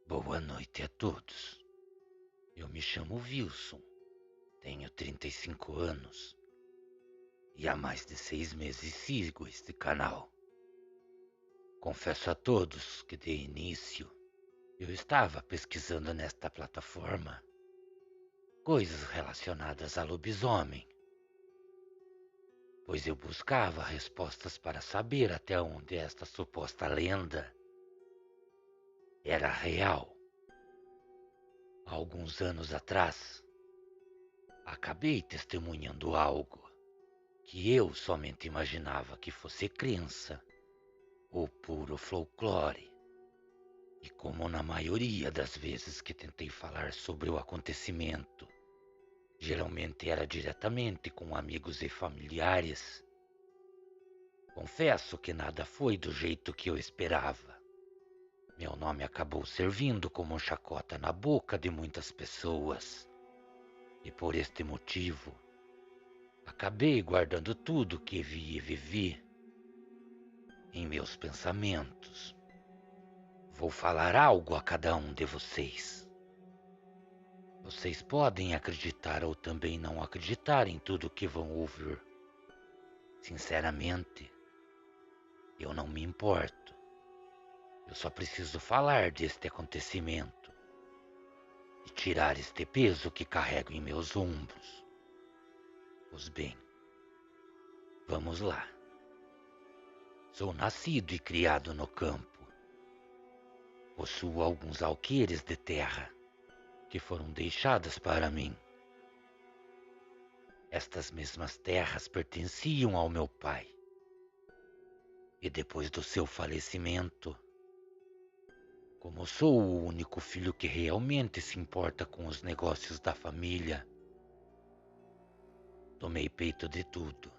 Boa noite a todos. Eu me chamo Wilson, tenho 35 anos e há mais de 6 meses sigo este canal. Confesso a todos que de início eu estava pesquisando nesta plataforma coisas relacionadas a lobisomem, pois eu buscava respostas para saber até onde esta suposta lenda era real. Há alguns anos atrás, acabei testemunhando algo que eu somente imaginava que fosse crença ou puro folclore. E como na maioria das vezes que tentei falar sobre o acontecimento, geralmente era diretamente com amigos e familiares, confesso que nada foi do jeito que eu esperava. Meu nome acabou servindo como chacota na boca de muitas pessoas. E por este motivo, acabei guardando tudo que vi e vivi em meus pensamentos. Vou falar algo a cada um de vocês. Vocês podem acreditar ou também não acreditar em tudo que vão ouvir. Sinceramente, eu não me importo. Eu só preciso falar deste acontecimento e tirar este peso que carrego em meus ombros. Pois bem, vamos lá. Sou nascido e criado no campo. Possuo alguns alqueires de terra que foram deixadas para mim. Estas mesmas terras pertenciam ao meu pai. E depois do seu falecimento, como sou o único filho que realmente se importa com os negócios da família, tomei peito de tudo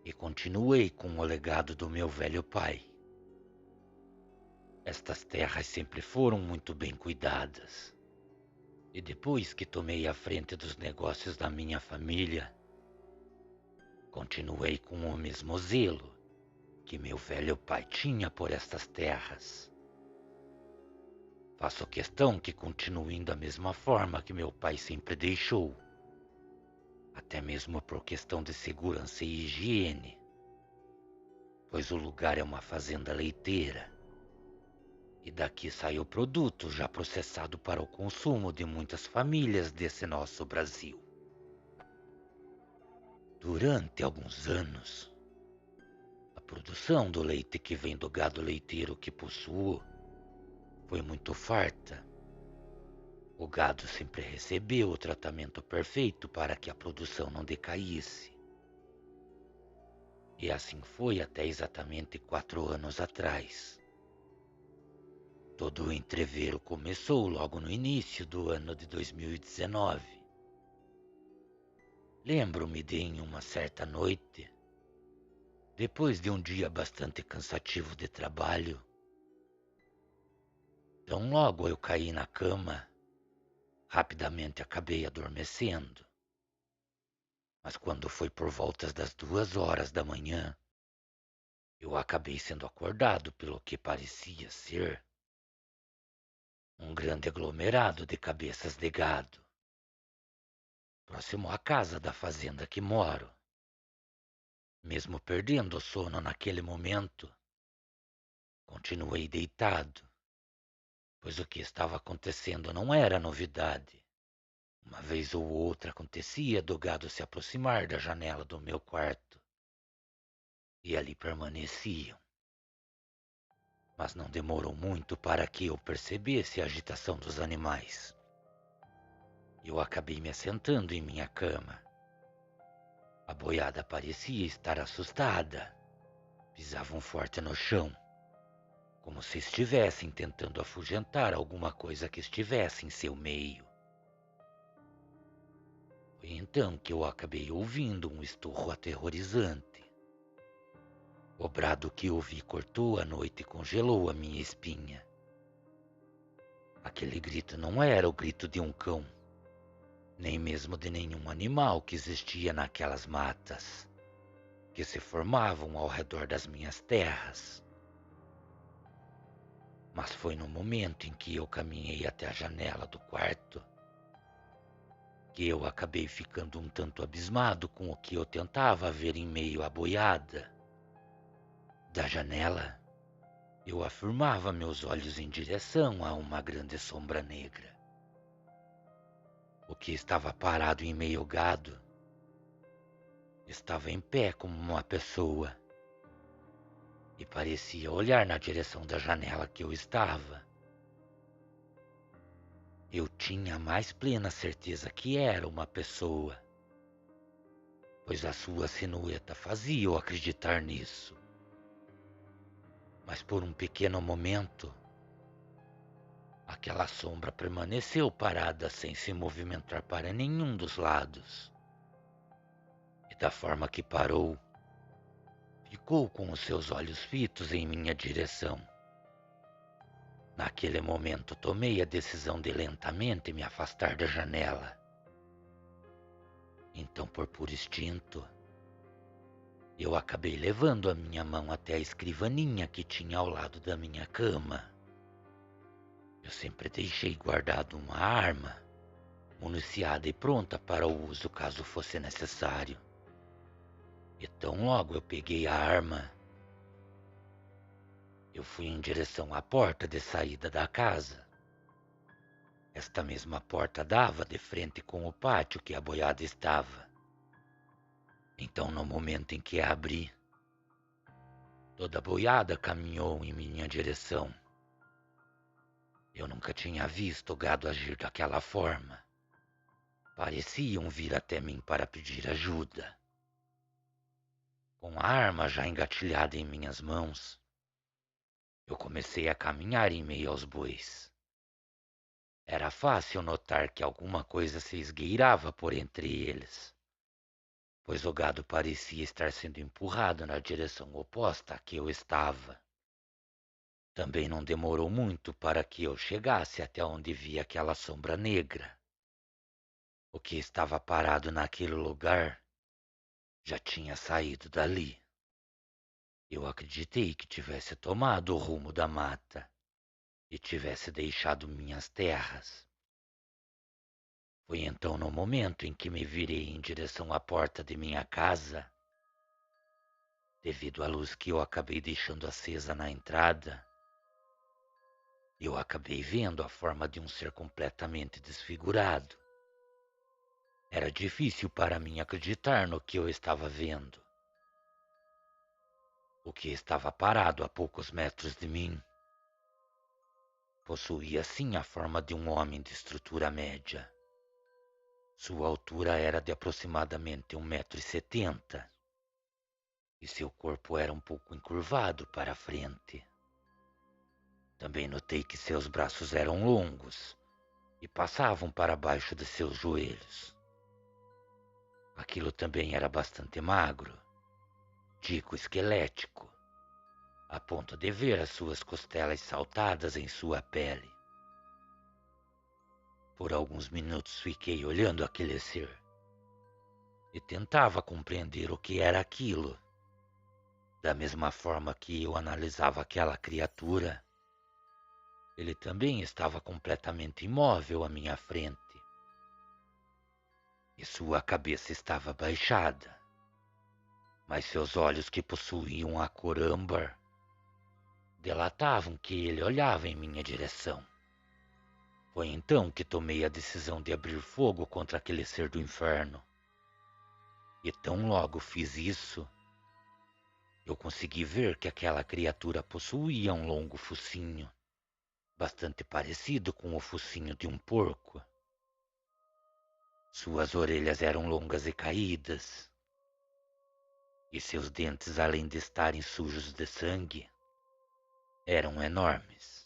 e continuei com o legado do meu velho pai. Estas terras sempre foram muito bem cuidadas. E depois que tomei a frente dos negócios da minha família, continuei com o mesmo zelo que meu velho pai tinha por estas terras. Faço questão que continuem da mesma forma que meu pai sempre deixou, até mesmo por questão de segurança e higiene, pois o lugar é uma fazenda leiteira e daqui sai o produto já processado para o consumo de muitas famílias desse nosso Brasil. Durante alguns anos, a produção do leite que vem do gado leiteiro que possuo foi muito farta. O gado sempre recebeu o tratamento perfeito para que a produção não decaísse. E assim foi até exatamente 4 anos atrás. Todo o entrevero começou logo no início do ano de 2019. Lembro-me de em uma certa noite, depois de um dia bastante cansativo de trabalho, tão logo eu caí na cama, rapidamente acabei adormecendo. Mas quando foi por voltas das 2 horas da manhã, eu acabei sendo acordado pelo que parecia ser um grande aglomerado de cabeças de gado, próximo à casa da fazenda que moro. Mesmo perdendo o sono naquele momento, continuei deitado, pois o que estava acontecendo não era novidade. Uma vez ou outra acontecia do gado se aproximar da janela do meu quarto, e ali permaneciam. Mas não demorou muito para que eu percebesse a agitação dos animais. Eu acabei me assentando em minha cama A boiada parecia estar assustada. Pisavam forte no chão, como se estivessem tentando afugentar alguma coisa que estivesse em seu meio. Foi então que eu acabei ouvindo um estorro aterrorizante. O brado que ouvi cortou a noite e congelou a minha espinha. Aquele grito não era o grito de um cão, nem mesmo de nenhum animal que existia naquelas matas que se formavam ao redor das minhas terras. Mas foi no momento em que eu caminhei até a janela do quarto que eu acabei ficando um tanto abismado com o que eu tentava ver em meio à boiada. Da janela, eu afirmava meus olhos em direção a uma grande sombra negra. O que estava parado em meio ao gado estava em pé como uma pessoa e parecia olhar na direção da janela que eu estava. Eu tinha a mais plena certeza que era uma pessoa, pois a sua silhueta fazia eu acreditar nisso. Mas por um pequeno momento, aquela sombra permaneceu parada sem se movimentar para nenhum dos lados. E da forma que parou, ficou com os seus olhos fitos em minha direção. Naquele momento tomei a decisão de lentamente me afastar da janela. Então, por puro instinto, eu acabei levando a minha mão até a escrivaninha que tinha ao lado da minha cama. Eu sempre deixei guardado uma arma, municiada e pronta para o uso caso fosse necessário. E tão logo eu peguei a arma, eu fui em direção à porta de saída da casa. Esta mesma porta dava de frente com o pátio que a boiada estava. Então, no momento em que a abri, toda a boiada caminhou em minha direção. Eu nunca tinha visto o gado agir daquela forma. Pareciam vir até mim para pedir ajuda. Com a arma já engatilhada em minhas mãos, eu comecei a caminhar em meio aos bois. Era fácil notar que alguma coisa se esgueirava por entre eles, pois o gado parecia estar sendo empurrado na direção oposta a que eu estava. Também não demorou muito para que eu chegasse até onde vi aquela sombra negra. O que estava parado naquele lugar já tinha saído dali. Eu acreditei que tivesse tomado o rumo da mata e tivesse deixado minhas terras. Foi então no momento em que me virei em direção à porta de minha casa. Devido à luz que eu acabei deixando acesa na entrada, eu acabei vendo a forma de um ser completamente desfigurado. Era difícil para mim acreditar no que eu estava vendo. O que estava parado a poucos metros de mim possuía sim a forma de um homem de estrutura média. Sua altura era de aproximadamente 1,70 m e seu corpo era um pouco encurvado para a frente. Também notei que seus braços eram longos e passavam para baixo de seus joelhos. Aquilo também era bastante magro, digo esquelético, a ponto de ver as suas costelas saltadas em sua pele. Por alguns minutos fiquei olhando aquele ser e tentava compreender o que era aquilo. Da mesma forma que eu analisava aquela criatura, ele também estava completamente imóvel à minha frente. E sua cabeça estava baixada, mas seus olhos, que possuíam a cor âmbar, delatavam que ele olhava em minha direção. Foi então que tomei a decisão de abrir fogo contra aquele ser do inferno. E tão logo fiz isso, eu consegui ver que aquela criatura possuía um longo focinho, bastante parecido com o focinho de um porco. Suas orelhas eram longas e caídas, e seus dentes, além de estarem sujos de sangue, eram enormes.